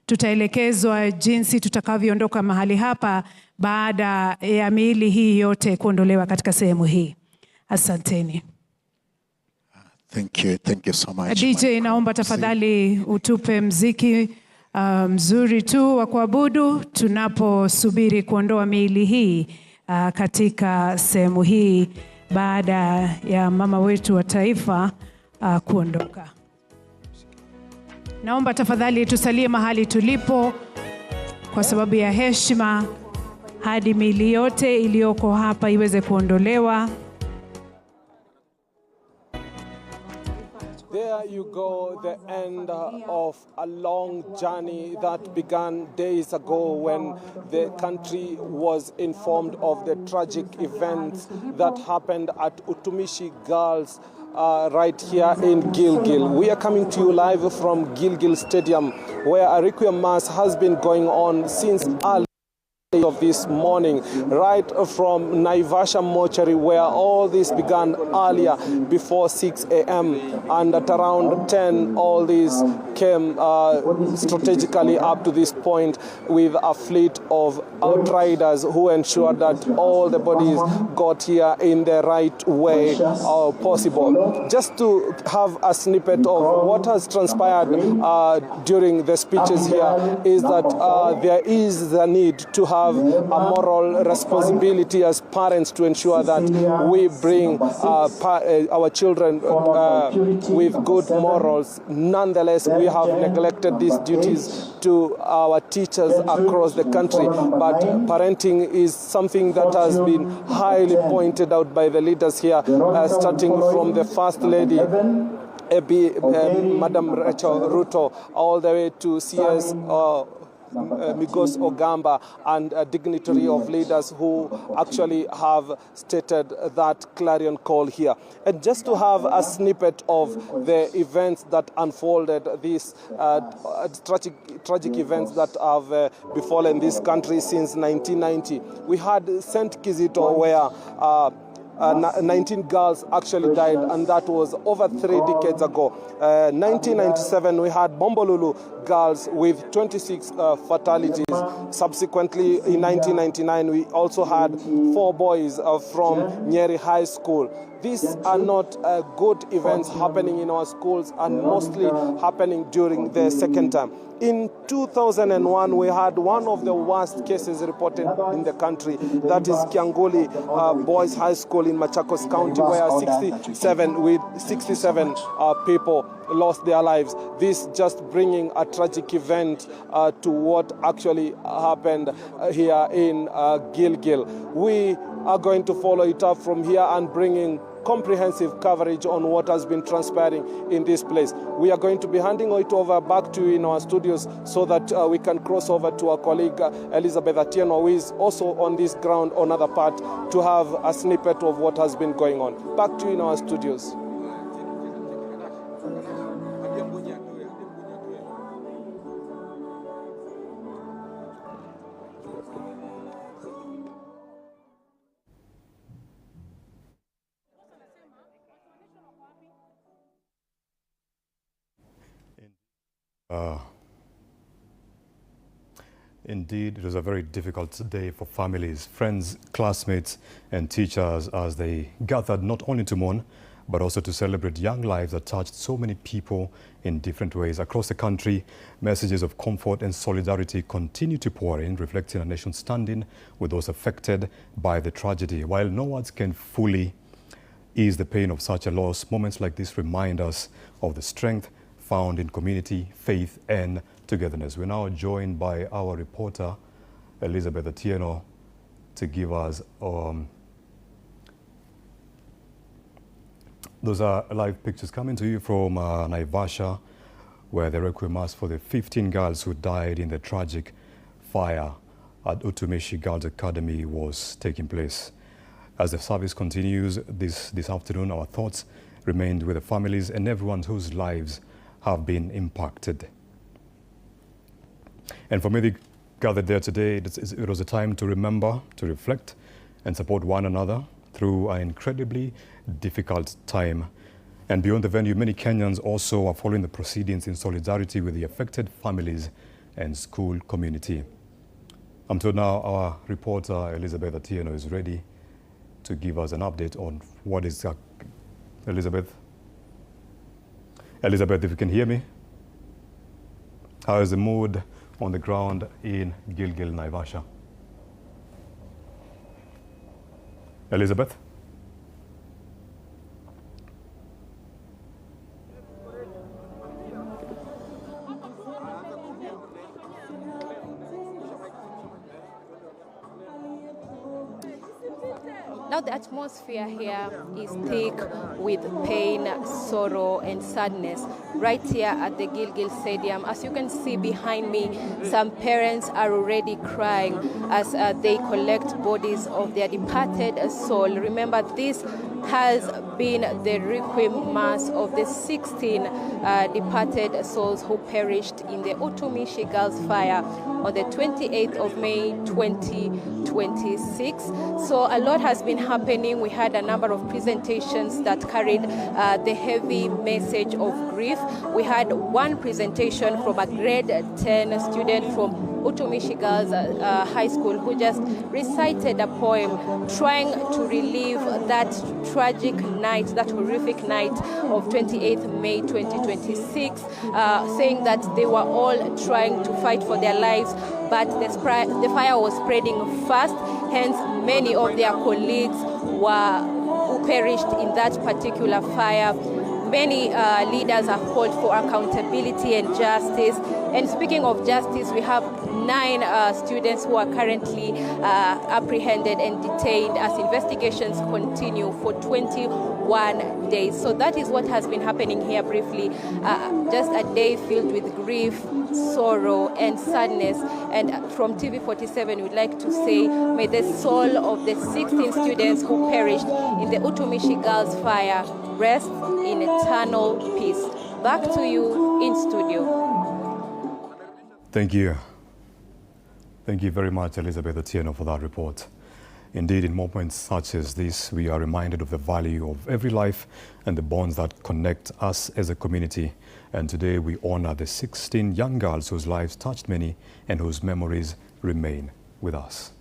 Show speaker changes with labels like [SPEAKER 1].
[SPEAKER 1] Tutaelekezwa jinsi tutakavyoondoka mahali hapa baada ya miili hii yote kuondolewa katika sehemu hii. Asanteni.
[SPEAKER 2] Thank you so much.
[SPEAKER 1] DJ, naomba tafadhali utupe mziki mzuri tu wa kuabudu tunaposubiri kuondoa miili hii katika sehemu hii baada ya mama wetu wa taifa kuondoka. Naomba tafadhali tusalie mahali tulipo kwa sababu ya heshima hadi miili yote iliyoko hapa iweze kuondolewa.
[SPEAKER 3] There you go, the end of a long journey that began days ago when the country was informed of the tragic events that happened at Utumishi Girls right here in Gilgil. We are coming to you live from Gilgil Stadium, where a requiem mass has been going on since early of this morning, right from Naivasha mortuary, where all this began earlier before 6 a.m. and at around 10 all these came strategically up to this point with a fleet of outriders who ensured that all the bodies got here in the right way possible. Just to have a snippet of what has transpired during the speeches here is that there is the need to have a moral responsibility as parents to ensure that we bring our children with good morals. Nonetheless, we have neglected these duties to our teachers across the country, but parenting is something that has been highly pointed out by the leaders here, starting from the First Lady Madam Rachel Ruto, all the way to CS Migos Ogamba, and a dignitary of leaders who actually have stated that clarion call here. And just to have a snippet of the events that unfolded, these tragic events that have befallen this country since 1990. We had St. Kizito, where 19 girls actually died, and that was over 3 decades ago. 1997, we had Bombolulu girls with 26 fatalities. Subsequently, in 1999, we also had 4 boys from Nyeri High School. These are not good events happening in our schools, and mostly happening during the second term. In 2001, we had one of the worst cases reported in the country. That is Kianguli Boys High School in Machakos County, where 67 people lost their lives. This just bringing a tragic event to what actually happened here in Gilgil. We are going to follow it up from here and bringing comprehensive coverage on what has been transpiring in this place. We are going to be handing it over back to you in our studios so that we can cross over to our colleague Elizabeth Atieno, who is also on this ground on another part, to have a snippet of what has been going on. Back to you in our studios.
[SPEAKER 4] Indeed, it was a very difficult day for families, friends, classmates, and teachers as they gathered not only to mourn, but also to celebrate young lives that touched so many people in different ways. Across the country, messages of comfort and solidarity continue to pour in, reflecting a nation standing with those affected by the tragedy. While no words can fully ease the pain of such a loss, moments like this remind us of the strength found in community, faith, and togetherness. We're now joined by our reporter, Elizabeth Atieno, to give us those are live pictures coming to you from Naivasha, where the requiem mass for the 15 girls who died in the tragic fire at Utumishi Girls Academy was taking place. As the service continues this afternoon, our thoughts remained with the families and everyone whose lives have been impacted. And for many gathered there today, it was a time to remember, to reflect, and support one another through an incredibly difficult time. And beyond the venue, many Kenyans also are following the proceedings in solidarity with the affected families and school community. I'm told now our reporter Elizabeth Atieno is ready to give us an update on what is... Elizabeth, if you can hear me, how is the mood on the ground in Gilgil, Naivasha? Elizabeth?
[SPEAKER 2] Now the atmosphere here is thick with pain, sorrow and sadness right here at the Gilgil Stadium. As you can see behind me, some parents are already crying as they collect bodies of their departed soul. Remember, this has been the requiem mass of the 16 departed souls who perished in the Utumishi Girls Fire on the 28th of May 2026. So a lot has been happening. We had a number of presentations that carried the heavy message of grief. We had one presentation from a grade 10 student from Utumishi Girls High School who just recited a poem trying to relive that tragic night, that horrific night of 28th May 2026, saying that they were all trying to fight for their lives, but the fire was spreading fast, hence many of their colleagues who perished in that particular fire. Many leaders have called for accountability and justice. And speaking of justice, we have 9 students who are currently apprehended and detained as investigations continue for 21 days. So that is what has been happening here briefly. Just a day filled with grief, sorrow and sadness. And from TV47, we'd like to say, may the soul of the 16 students who perished in the Utumishi Girls Fire rest in eternal peace. Back to you in studio.
[SPEAKER 4] Thank you. Thank you very much, Elizabeth Atieno, for that report. Indeed, in moments such as this, we are reminded of the value of every life and the bonds that connect us as a community. And today we honor the 16 young girls whose lives touched many and whose memories remain with us.